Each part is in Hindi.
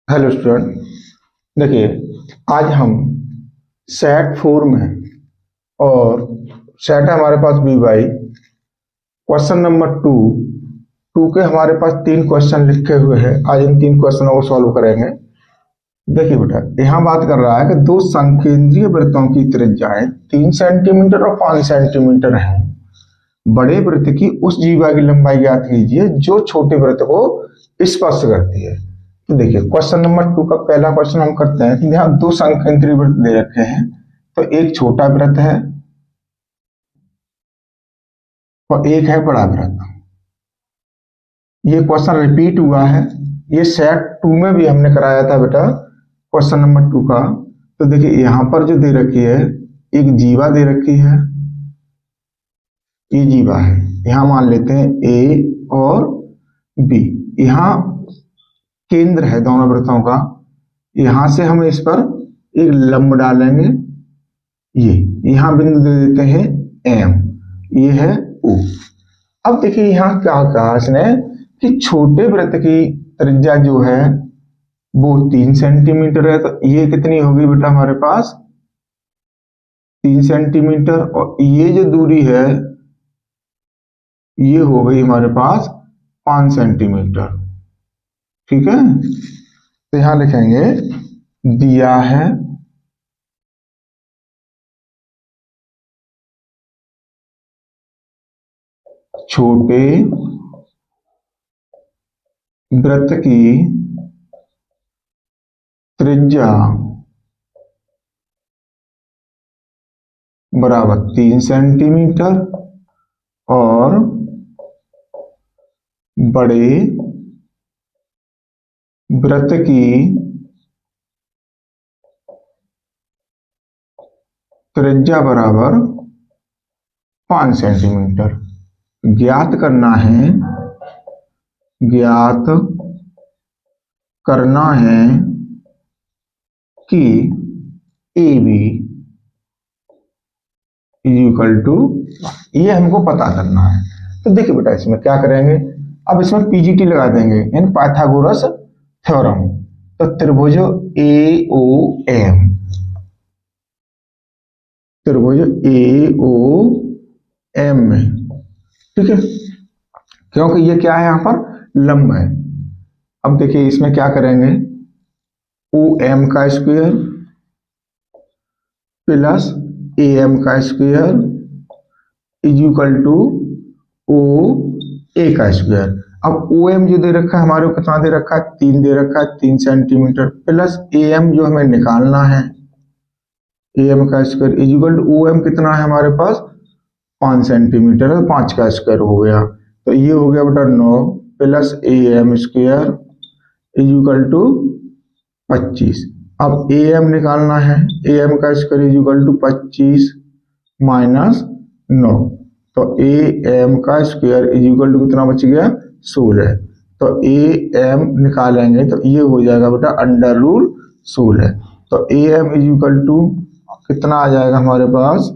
Hello student. देखिए, आज हम सेट 4 में और सेट है हमारे पास बी वाई क्वेश्चन नंबर 2 के हमारे पास 3 क्वेश्चन लिखे हुए हैं। आज इन 3 क्वेश्चनों को सॉल्व करेंगे। देखिए बेटा, यहाँ बात कर रहा है कि दो संकेंद्रीय वृत्तों की त्रिज्याएं 3 सेंटीमीटर और 5 सेंटीमीटर हैं। बड़े वृत्त की उस जीवा की लंबाई ज्ञात कीजिए जो छोटे वृत्त को स्पर्श करती है। तो देखिए, क्वेश्चन नंबर 2 का पहला क्वेश्चन हम करते हैं कि यहाँ दो संकेंद्रीय वृत्त दे रखे हैं। तो एक छोटा वृत्त है और एक है बड़ा वृत्त। ये क्वेश्चन रिपीट हुआ है। ये सेट 2 में भी हमने कराया था बेटा, क्वेश्चन नंबर 2 का। तो देखिए, यहाँ पर जो दे रखी है, एक जीवा दे रखी है। ये जीवा है, यहाँ मान लेते हैं ए और बी। यहाँ केंद्र है दोनों वृत्तों का। यहां से हम इस पर एक लंब डालेंगे। ये यहां बिंदु दे देते हैं एम, ये है ओ। अब देखिए, यहां क्या कहा इसने कि छोटे वृत्त की त्रिज्या जो है वो 3 सेंटीमीटर है। तो ये कितनी होगी बेटा हमारे पास? 3 सेंटीमीटर। और ये जो दूरी है ये हो गई हमारे पास 5 सेंटीमीटर। ठीक है, तो यहां लिखेंगे दिया है छोटे वृत्त की त्रिज्या बराबर 3 सेंटीमीटर और बड़े वृत्त की त्रिज्या बराबर 5 सेंटीमीटर। ज्ञात करना है, ज्ञात करना है कि ए बी इक्वल टू, ये हमको पता करना है। तो देखिए बेटा, इसमें क्या करेंगे, अब इसमें पीजीटी लगा देंगे, यानी पाइथागोरस थ्योरम। तो त्रिभुज ए ओ एम, त्रिभुज ए ओ एम में, ठीक है, क्योंकि ये क्या है, यहाँ पर लंब है। अब देखिए, इसमें क्या करेंगे, ओ एम का स्क्वायर प्लस ए एम का square is equal to O A का स्क्वायर। अब ओ एम जो दे रखा है हमारे को, कितना दे रखा है? 3 दे रखा है, 3 सेंटीमीटर, प्लस ए एम जो हमें निकालना है, ए एम का square is equal to O M कितना है हमारे पास? 5 सेंटीमीटर है, 5 का स्क्वायर हो गया। तो ये हो गया बेटा 9 plus A M square is equal to 25। अब ए एम निकालना है, ए एम का square is equal to 25 minus 9। तो ए एम का स्क्वायर इज इक्वल टू कितना बच गया? 16। तो ए एम निकालेंगे तो ये हो जाएगा बेटा अंडर रूल 16। तो A M is equal to कितना आ जाएगा हमारे पास?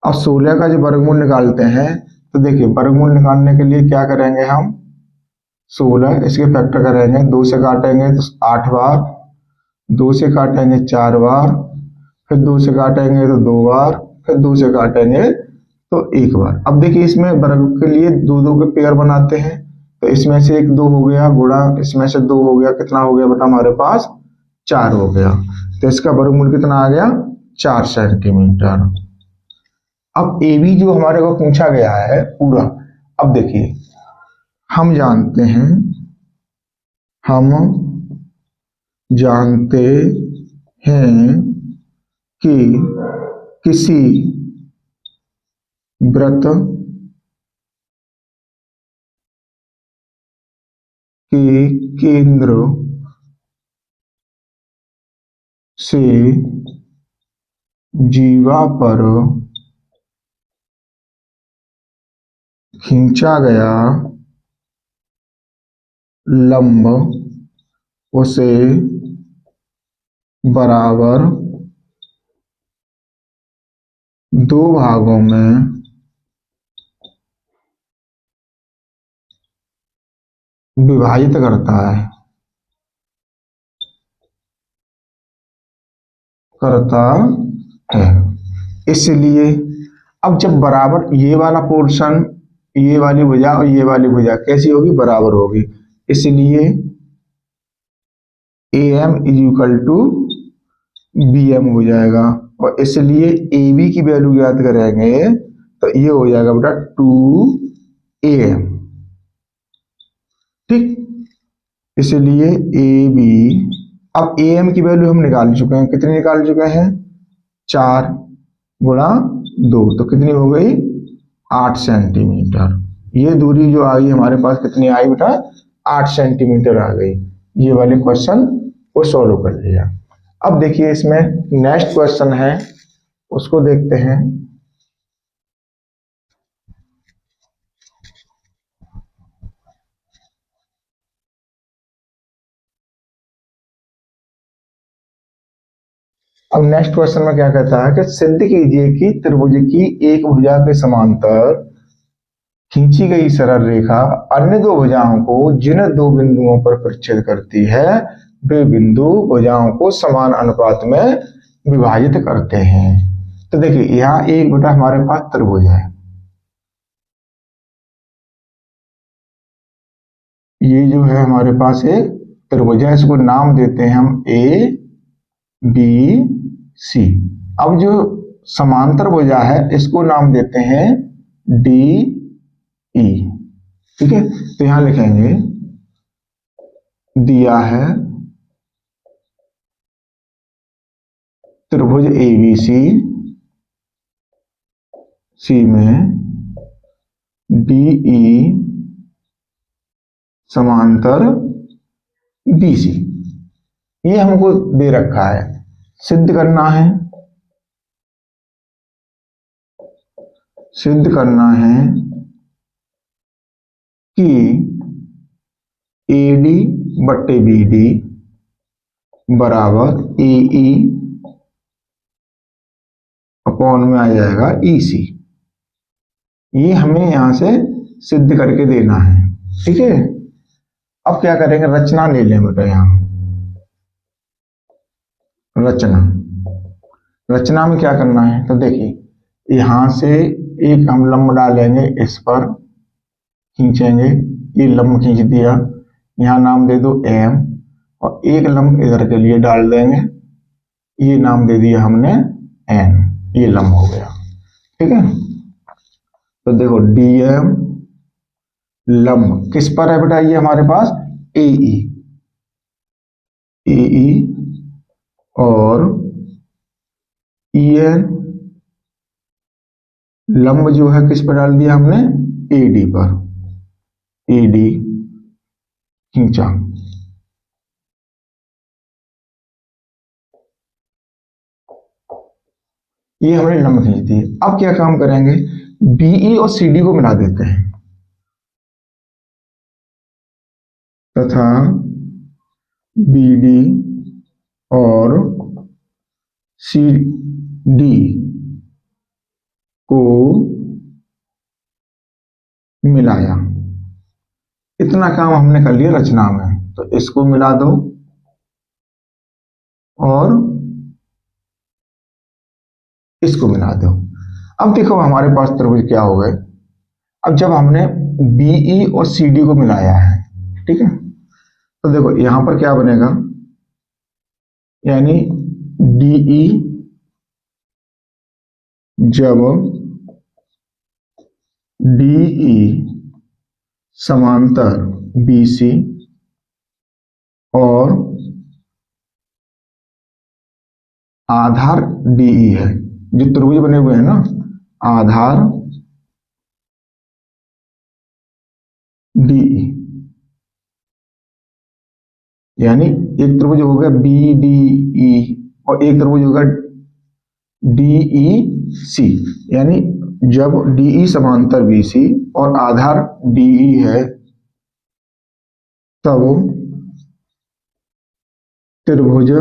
अब 16 का जो वर्गमूल निकालते हैं, तो देखिए वर्गमूल निकालने के लिए क्या करेंगे हम, 16 इसके फैक्टर करेंगे, 2 से काटेंगे तो 8 बार, 2 से काटेंगे 4 बार, फिर 2 से काटेंगे तो 2 बार, फिर 2 से काटेंगे तो 1 बार। अब देखिए, इसमें वर्ग के लिए 2 2 के पेयर बनाते हैं। तो इसमें से एक 2 हो गया गुणा, इसमें से 2 हो गया, कितना हो गया बेटा हमारे पास? 4 हो गया। तो इसका वर्गमूल कितना आ गया? 4 सेंटीमीटर। अब ए बी जो हमारे को पूछा गया है पूरा। अब देखिए, हम जानते हैं, हम जानते हैं कि किसी वृत्त के केंद्र से जीवा पर खींचा गया लंब उसे बराबर 2 भागों में विभाजित करता है। करता है। इसलिए अब जब बराबर ये वाला पोर्शन, ये वाली भुजा और ये वाली भुजा कैसी होगी, बराबर होगी, इसलिए A M is equal to B M हो जाएगा। और इसलिए ए बी की वैल्यू याद करेंगे तो ये हो जाएगा बेटा 2am। ठीक, इसलिए ए बी, अब ए एम की वैल्यू हम निकाल चुके हैं, कितनी निकाल चुके हैं, 4 गुणा 2, तो कितनी हो गई, 8 सेंटीमीटर। ये दूरी जो आई हमारे पास कितनी आई बेटा, 8 सेंटीमीटर आ गई। ये वाले क्वेश्चन को सॉल्व कर लिया। अब देखिए इसमें नेक्स्ट क्वेश्चन है, उसको देखते हैं। अब नेक्स्ट क्वेश्चन में क्या कहता है कि सिद्ध कीजिए कि त्रिभुज की एक भुजा के समांतर खींची गई सरल रेखा अन्य दो भुजाओं को जिन दो बिंदुओं पर परिच्छेद करती है वे बिंदु भुजाओं को समान अनुपात में विभाजित करते हैं। तो देखिए यहाँ एक बेटा हमारे पास त्रिभुज है, ये जो है हमारे पास एक त्रिभुज है, इसको नाम देते हैं हम ए बी सी। अब जो समांतर भुजा है इसको नाम देते हैं डी ई। ठीक है, तो यहां लिखेंगे दिया है त्रिभुज ए बी सी में डी ई समांतर बी सी, ये हमको दे रखा है, सिद्ध करना है, सिद्ध करना है कि ए डी बट्टे बी डी बराबर ए ई अपॉन में आ जाएगा ई सी। ये हमें यहां से सिद्ध करके देना है। ठीक है, अब क्या करेंगे, रचना ले लें बेटा, यहां रचना, रचना में क्या करना है, तो देखिए यहां से एक हम लंब डालेंगे, इस पर खींचेंगे, ये लंब खींच दिया, यहां नाम दे दो एम, और एक लंब इधर के लिए डाल देंगे, ये नाम दे दिया हमने एन, ये लंब हो गया। ठीक है, तो देखो डीएम लंब किस पर है बेटा, ये हमारे पास एई, एई और ईएन लंब जो है किस पर डाल दिया हमने, एडी पर, एडी खींचा। ये हमने लंब खींच दी। अब क्या काम करेंगे, बीई और सीडी को मिला देते हैं तथा बीडी और सीडी को मिलाया। इतना काम हमने कर लिया रचना में, तो इसको मिला दो और इसको मिला दो। अब देखो हमारे पास त्रिभुज क्या हो गए, अब जब हमने बीई और सीडी को मिलाया है, ठीक है, तो देखो यहां पर क्या बनेगा, यानी डीई जब डीई समांतर बीसी और आधार डीई है, जो त्रिभुज बने हुए हैं ना, आधार डीई, यानी एक त्रिभुज हो गया बी डी ई और एक त्रिभुज होगा डीई सी, यानी जब डीई समांतर बीसी और आधार डीई है तब त्रिभुज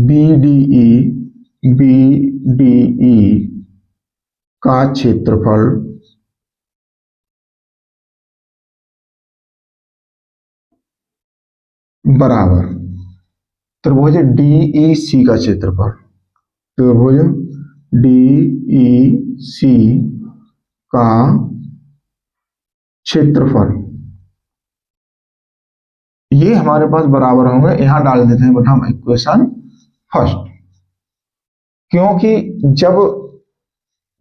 बीडीई बीडीई का क्षेत्रफल बराबर त्रिभुज डीईसी का क्षेत्रफल, त्रिभुज DEC का क्षेत्रफल, ये हमारे पास बराबर होंगे, यहां डाल देते हैं बेटा हम इक्वेशन फर्स्ट। क्योंकि जब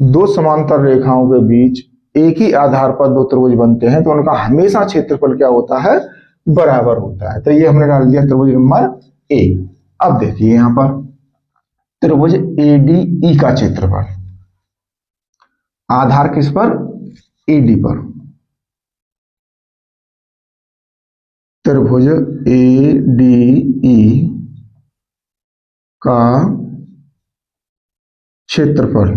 दो समांतर रेखाओं के बीच एक ही आधार पर दो त्रिभुज बनते हैं तो उनका हमेशा क्षेत्रफल क्या होता है, बराबर होता है। तो ये हमने डाल दिया त्रिभुज नंबर 1। अब देखिए यहां पर त्रिभुज ADE का क्षेत्रफल, आधार किस पर, ED पर। त्रिभुज ADE का क्षेत्रफल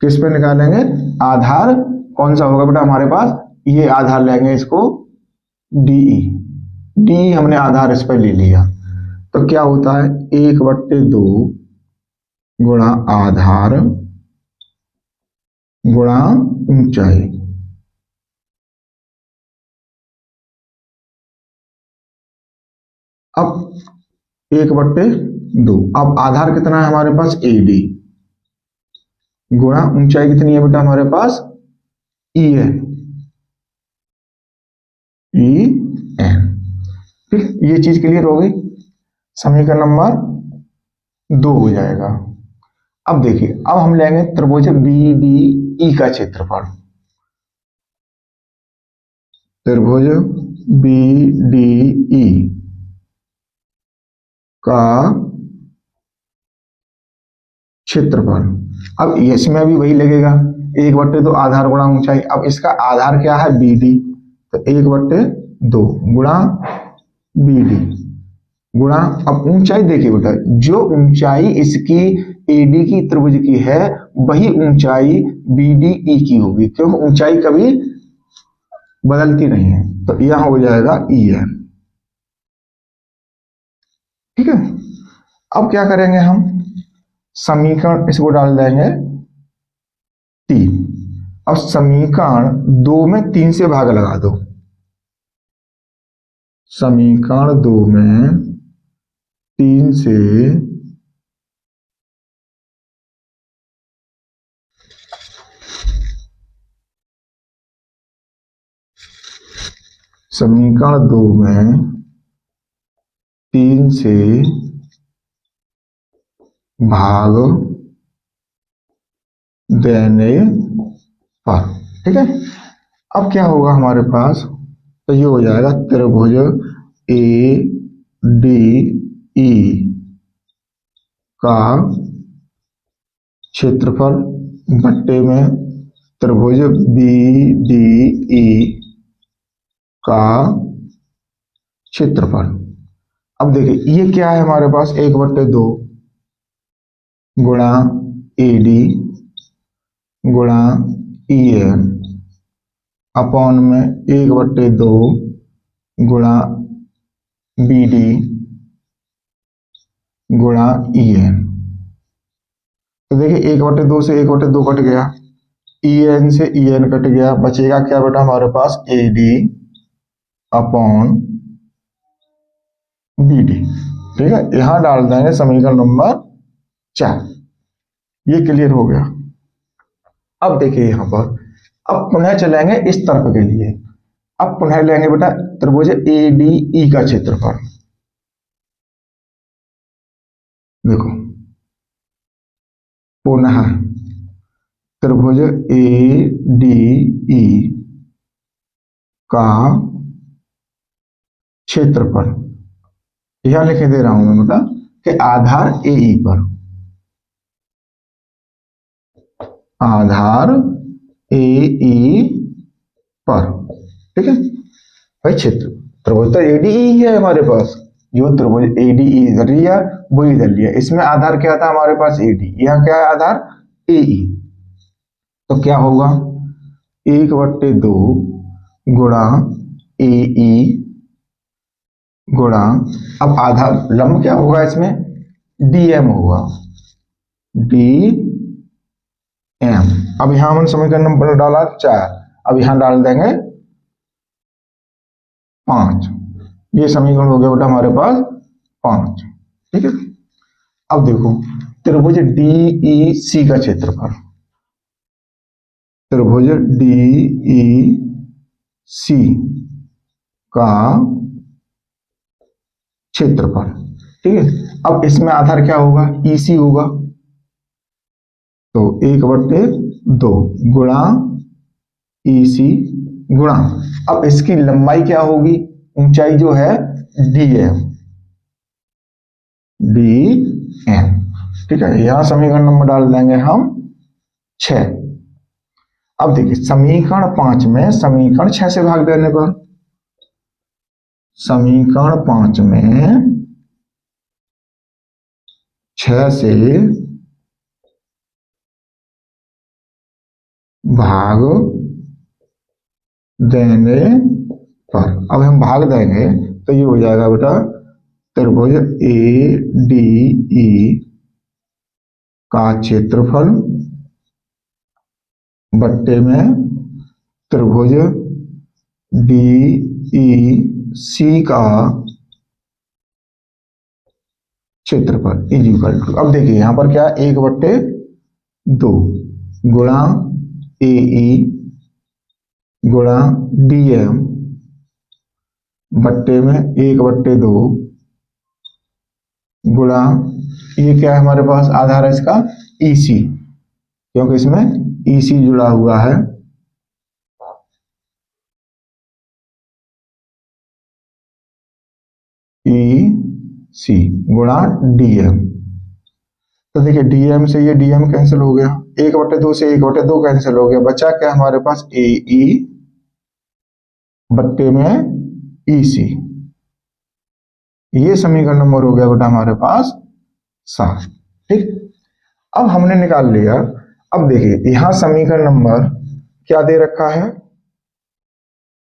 किस पे निकालेंगे, आधार कौन सा होगा बेटा हमारे पास, ये आधार लेंगे इसको DE हमने आधार इस पर ले लिया। तो क्या होता है 1/2 गुणा आधार गुणा ऊंचाई। अब 1/2, अब आधार कितना है हमारे पास AD, गुणा ऊंचाई कितनी है बेटा हमारे पास EN। ठीक, ये चीज क्लियर हो गई, समीकरण नंबर 2 हो जाएगा। अब देखिए अब हम लेंगे त्रिभुज BDE का क्षेत्रफल, त्रिभुज BDE का क्षेत्रफल। अब इसमें भी वही लगेगा 1/2 आधार गुणा ऊंचाई। अब इसका आधार क्या है BD, तो 1/2 गुणा BD गुणा, अब ऊंचाई देखिए बेटा, जो ऊंचाई इसकी AD की त्रिभुज की है वही ऊंचाई BDE की होगी, क्योंकि ऊंचाई कभी बदलती नहीं है। तो यहां हो जाएगा EN। ठीक है, अब क्या करेंगे हम, समीकरण इसको डाल देंगे 3। अब समीकरण 2 में 3 से भाग लगा दो, समीकरण 2 में 3 से समीकरण 2 में 3 से भाग देने पर, ठीक है। अब क्या होगा हमारे पास, तो ये हो जाएगा त्रिभुज ADE का क्षेत्रफल बट्टे में त्रिभुज BDE का क्षेत्रफल। अब देखिए ये क्या है हमारे पास, 1/2 गुणा AD गुणा EN अपॉन में 1/2 गुणा BD गुणा EN। तो देखिए 1/2 से 1/2 कट गया, EN से EN कट गया, बचेगा क्या बेटा हमारे पास AD अपॉन BD। ठीक है, यहां डाल देंगे समीकरण नंबर 4। ये क्लियर हो गया। अब देखिए यहां पर, अब पुनः चलेंगे इस तरफ के लिए। अब पुनः लेंगे बेटा त्रिभुज ADE का क्षेत्रफल। देखो पुनः त्रिभुज ADE का क्षेत्रफल, यह लिख दे रहा हूं मैं बेटा कि आधार AE पर, आधार AE पर, ठीक है भाई। क्षेत्र त्रिभुज तो ADE है हमारे पास, जो त्रिभुज ADE इधर लिया वो इधर लिया, इसमें आधार क्या था हमारे पास AD, यह क्या है आधार AE। तो क्या होगा 1/2 गुणा AE गुणा, अब आधा लंब क्या होगा इसमें DM होगा, DM। अब यहां हमने समीकरण नंबर डाला 4, अब यहां डाल देंगे 5। ये समीकरण हो गया बेटा हमारे पास 5, ठीक है। अब देखो त्रिभुज DEC का क्षेत्रफल, त्रिभुज DEC का क्षेत्रफल, ठीक है। अब इसमें आधार क्या होगा, EC होगा, तो 1/2 गुणा EC गुणा, अब इसकी लंबाई क्या होगी, ऊंचाई जो है DM, ठीक है। यहां समीकरण नंबर डाल देंगे हम 6। अब देखिए समीकरण 5 में समीकरण 6 से भाग देने पर, समीकरण 5 में 6 से भाग देने पर, अब हम भाग देंगे तो ये हो जाएगा बेटा त्रिभुज ADE का क्षेत्रफल बट्टे में त्रिभुज DEC का क्षेत्रफल इज इक्वल टू, अब देखिए यहां पर क्या 1/2 गुणा AE गुणा DM बट्टे में 1/2 गुणा, ये क्या है हमारे पास आधार है इसका EC, क्योंकि इसमें EC जुड़ा हुआ है, EC गुणा DM। तो देखिए DM से ये DM कैंसिल हो गया, 1/2 से 1/2 कैंसिल हो गया, बचा क्या हमारे पास AE बट्टे में EC, ये समीकरण नंबर हो गया बेटा हमारे पास 7, ठीक। अब हमने निकाल लिया, अब देखिए यहां समीकरण नंबर क्या दे रखा है,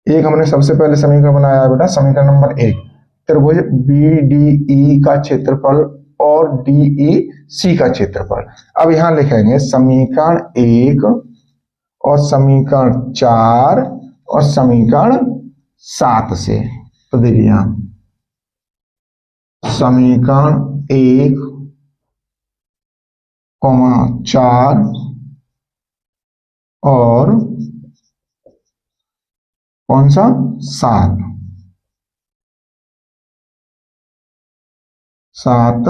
एक हमने सबसे पहले समीकरण बनाया है बेटा समीकरण नंबर 1, त्रिभुज BDE का क्षेत्रफल और DEC का क्षेत्रफल। अब यहां लिखेंगे समीकरण 1 और समीकरण 4 और समीकरण 7 से, तो देखिए यहां समीकरण 1, 4 और कौन सा 7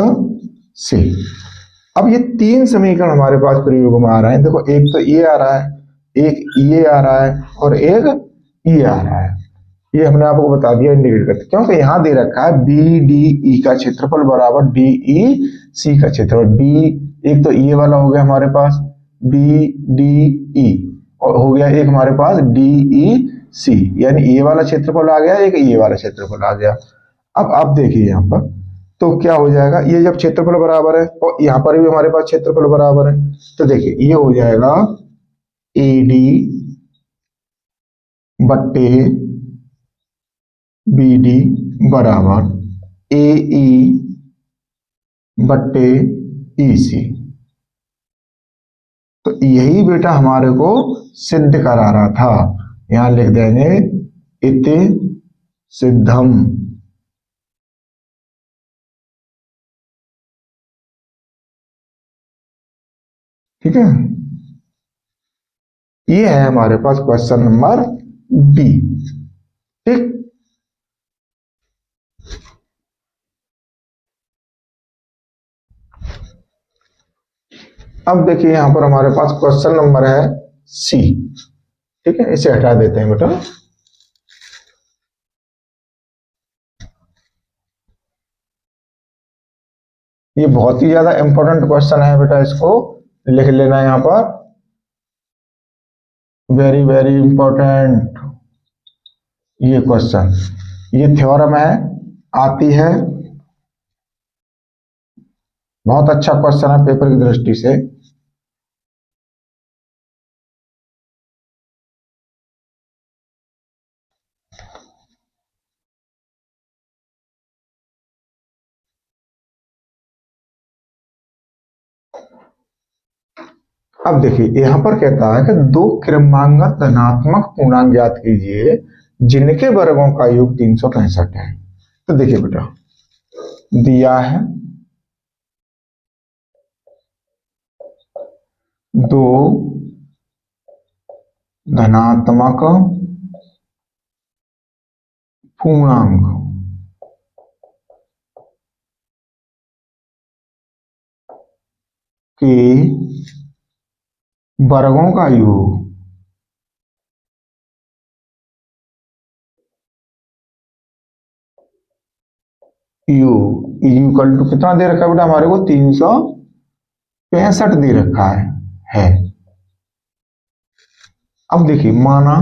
से। अब ये 3 समीकरण हमारे पास प्रयोग में आ रहे हैं, देखो एक तो ये आ रहा है, एक ये आ रहा है और एक ये आ रहा है, ये हमने आपको बता दिया इंडिकेट करते, क्योंकि यहां दे रखा है BDE का क्षेत्रफल बराबर DEC का क्षेत्रफल। B एक तो ये वाला हो गया हमारे पास BDE और हो गया एक हमारे पास DEC, यानी ये वाला क्षेत्रफल आ गया, एक ये वाला क्षेत्रफल आ गया। अब आप देखिए यहां पर तो क्या हो जाएगा, ये जब क्षेत्रफल बराबर है और यहां पर भी हमारे पास क्षेत्रफल बराबर है, तो देखिए ये हो जाएगा AD बट्टे BD बराबर AE बट्टे EC। तो यही बेटा हमारे को सिद्ध करा रहा था, यहां लिख देंगे इति सिद्धम, ठीक है। ये है हमारे पास क्वेश्चन नंबर B, ठीक। अब देखिए यहां पर हमारे पास क्वेश्चन नंबर है C, ठीक है, इसे हटा देते हैं बेटा। ये बहुत ही ज्यादा इंपॉर्टेंट क्वेश्चन है बेटा, इसको लिख लेना यहां पर, वेरी वेरी इंपॉर्टेंट ये क्वेश्चन, ये थ्योरम है, आती है, बहुत अच्छा क्वेश्चन है पेपर की दृष्टि से। अब देखिए यहां पर कहता है कि 2 क्रमांगत धनात्मक पूर्णांक ज्ञात कीजिए जिनके वर्गों का योग 365 है। तो देखिए बेटा दिया है दो धनात्मक पूर्णांक के वर्गों का योग इक्वल टू कितना दे रखा है बेटा हमारे को 365 दे रखा है। अब देखिए माना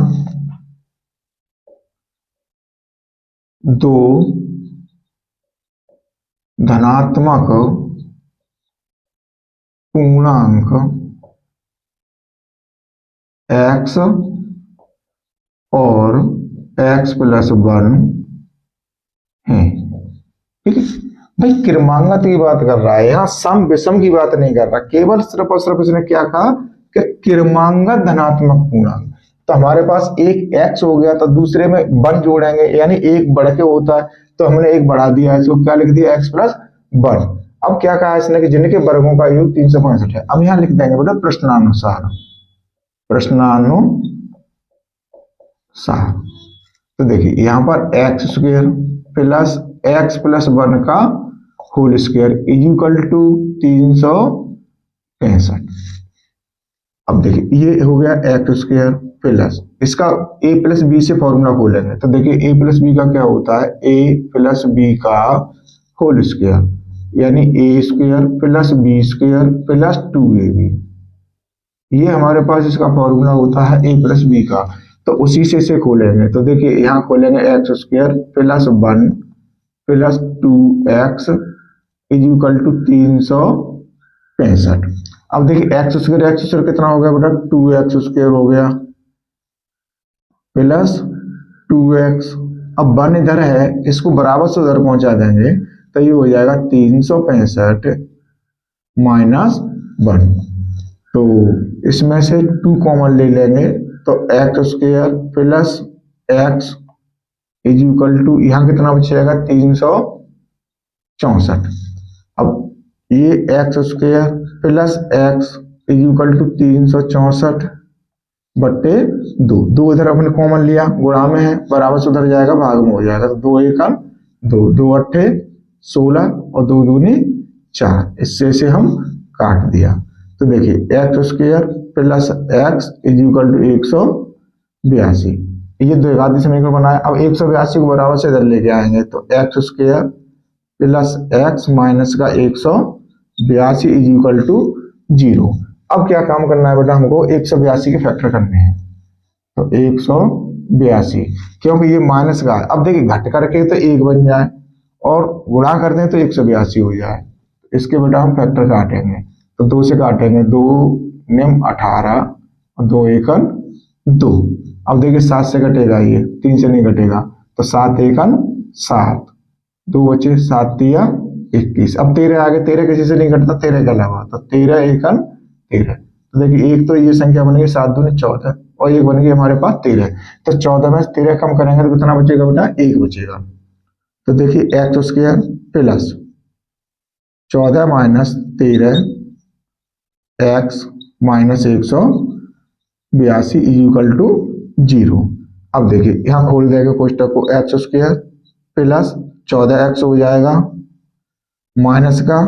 दो धनात्मक पूर्णांक x और x प्लस 1 है। ठीक है भाई, क्रमांगत की बात कर रहा है, यहाँ सम विषम की बात नहीं कर रहा, केवल सिर्फ और सिर्फ इसने क्या कहा कि क्रमांगत धनात्मक पूर्णांक। तो हमारे पास एक x हो गया तो दूसरे में 1 जोड़ेंगे, यानी एक बढ़ के होता है तो हमने एक बढ़ा दिया है, इसको क्या लिख दिया x प्लस 1। अब क्या कहा इसने कि जिनके वर्गों का योग 365 है। अब यहाँ लिख देंगे बेटा प्रश्नानुसार, तो देखिए यहाँ पर x square plus x plus 1 का होल स्क्वायर इक्वल टू 365। अब देखिए ये हो गया एक्स स्क्वायर प्लस इसका ए प्लस बी से फॉर्मूला खोलेंगे तो देखिए ए प्लस बी का क्या होता है, ए प्लस बी का होल स्क्वायर यानी A square plus B square plus 2ab। ये हमारे पास इसका फॉर्मूला होता है ए प्लस बी का, तो उसी से इसे खोलेंगे तो देखिए यहाँ खोलेंगे x square plus 1 plus 2x equal to 365। अब देखिए एक्स स्क्वायर कितना हो गया बेटा 2x स्क्वायर हो गया प्लस 2x। अब 1 इधर है, इसको बराबर से उधर पहुंचा देंगे तो ये हो जाएगा 365 माइनस 1। तो इसमें से 2 कॉमन ले लेंगे तो x square plus x equal to यहाँ कितना बचेगा 364। अब ये x square plus x equal to 364 बट्टे 2 इधर अपने कॉमन लिया, गुणा में है, बराबर से उधर जाएगा भाग में हो जाएगा तो 2 एकम 2 अट्ठे 16 और 2 दूनी 4, इससे से हम काट दिया। तो देखिए x square plus x equal to 182, ये दो घातीय समीकरण बनाया। अब 182 को बराबर से इधर लेके आएंगे तो x square plus x minus का 182 इक्वल टू 0। अब क्या काम करना है बेटा, हमको 182 के फैक्टर करने हैं तो 182 क्योंकि ये माइनस का है। अब देखिए घट करके तो 1 बन जाए और गुणा कर दें तो 182 हो जाए, इसके बेटा हम फैक्टर काटेंगे तो 2 से काटेंगे, 2 निम 18 और 2 एकन 2। अब देखिए 7 से कटेगा, ये 3 से नहीं कटेगा तो 7 एकन 7, 2 बचे 7 तिया 21। अब 13 आगे, 13 किसी से नहीं कटता 13 के अलावा तो 13 एकन 13। तो देखिए एक तो ये संख्या बनेगी 7 दूनी 14 और एक बनेगी हमारे पास 13, तो 14 में 13 कम करेंगे तो कितना बचेगा बेटा 1 बचेगा। तो देखिए x square plus 14 minus 13 x minus 182 equal to 0। अब देखिए यहाँ खोल देंगे कोष्टक को, एक्स स्क्वायर प्लस 14x हो जाएगा माइनस का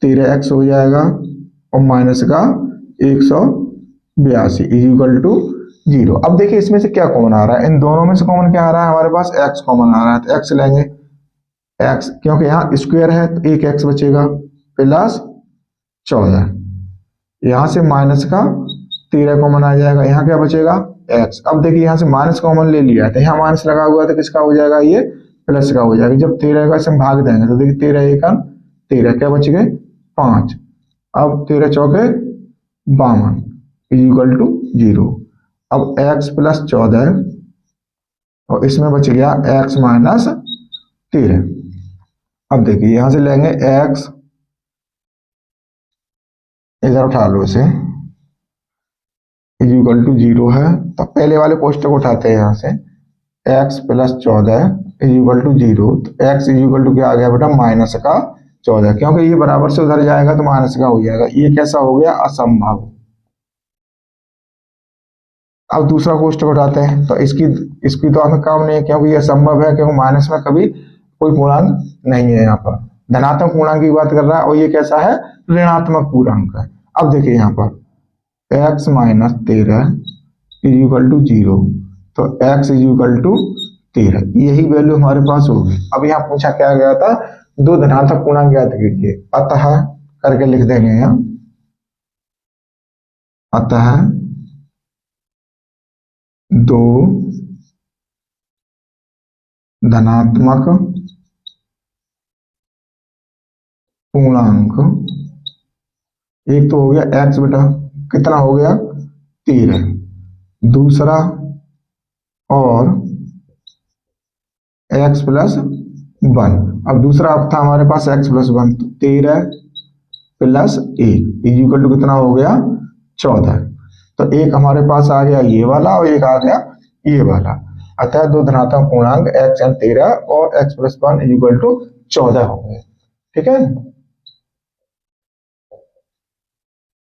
13x हो जाएगा और माइनस का 182 इक्वल टू 0। अब देखिए इसमें से क्या कॉमन आ रहा है, इन दोनों में से कॉमन क्या आ रहा है, हमारे पास x कॉमन आ रहा है तो x लेंगे, x क्योंकि यहाँ स्क्वायर है तो एक x बचेगा प्लस 14, यहाँ से माइनस का 13 कॉमन आ जाएगा, यहाँ क्या बचेगा x। अब देखिए यहाँ से माइनस कॉमन ले लिया तो यहाँ माइनस लगा हुआ है तो किसका हो जाएगा, ये प्लस का हो जाएगा। जब 13 का हम भाग देंगे तो देखिए 13 एकम 13 क्या बच गए 5। अब 13 चौके 52 इक्वल टू 0। अब x प्लस 14 और इसमें बच गया x माइनस 13। अब देखिए यहां से लेंगे x, इधर उठा लो इसे, इक्वल टू 0 है तो पहले वाले कोष्टक उठाते हैं, यहाँ से x प्लस 14 इक्वल टू 0 तो x इक्वल टू क्या आ गया बेटा माइनस का 14, क्योंकि ये बराबर से उधर जाएगा तो माइनस का हो जाएगा। ये कैसा हो गया असंभव, अब दूसरा क्वेश्चन उठाते हैं, तो इसकी तो हमें काम नहीं है क्योंकि यह संभव है, क्योंकि माइनस में कभी कोई पूर्णांक नहीं है। यहाँ पर धनात्मक पूर्णांक की बात कर रहा है और ये कैसा है, ऋणात्मक पूर्णांक है। अब देखिए यहाँ पर x minus 13 is equal to 0, तो x इज इक्वल टू 13, यही वैल्यू हमारे पास होगी। अब यहाँ पूछा क्या गया था, दो धनात्मक पूर्णांक ज्ञात कीजिए, अतः करके लिख देंगे यहाँ, अतः दो धनात्मक पूर्णांक, एक तो हो गया x बेटा कितना हो गया 13, दूसरा और x प्लस 1। अब दूसरा अब था हमारे पास x प्लस 1, तो 13 प्लस 1 इज इक्वल टू कितना हो गया 14। तो एक हमारे पास आ गया ये वाला और एक आ गया ये वाला। अतः दो धनात्मक पूर्णांक x एंड 13 और x plus 1 is equal to 14 होंगे। ठीक है,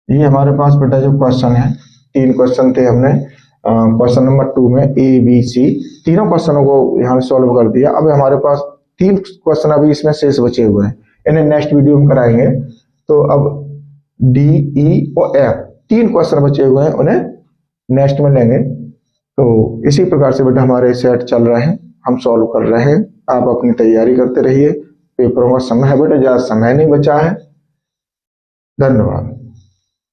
ये हमारे पास बेटा जो क्वेश्चन है, 3 क्वेश्चन थे हमने क्वेश्चन नंबर 2 में ए बी सी तीनों क्वेश्चनों को यहाँ सॉल्व कर दिया। अब हमारे पास 3 क्वेश्चन अभी इसमें शेष बचे हुए हैं, इन्हें नेक्स्ट वीडियो में कराएंगे। तो अब डी ई और एफ 3 क्वेश्चन बचे हुए हैं, उन्हें नेक्स्ट में लेंगे। तो इसी प्रकार से बेटा हमारे सेट चल रहे हैं, हम सॉल्व कर रहे हैं। आप अपनी तैयारी करते रहिए, पेपरों का समय है बेटा, ज्यादा समय नहीं बचा है। धन्यवाद।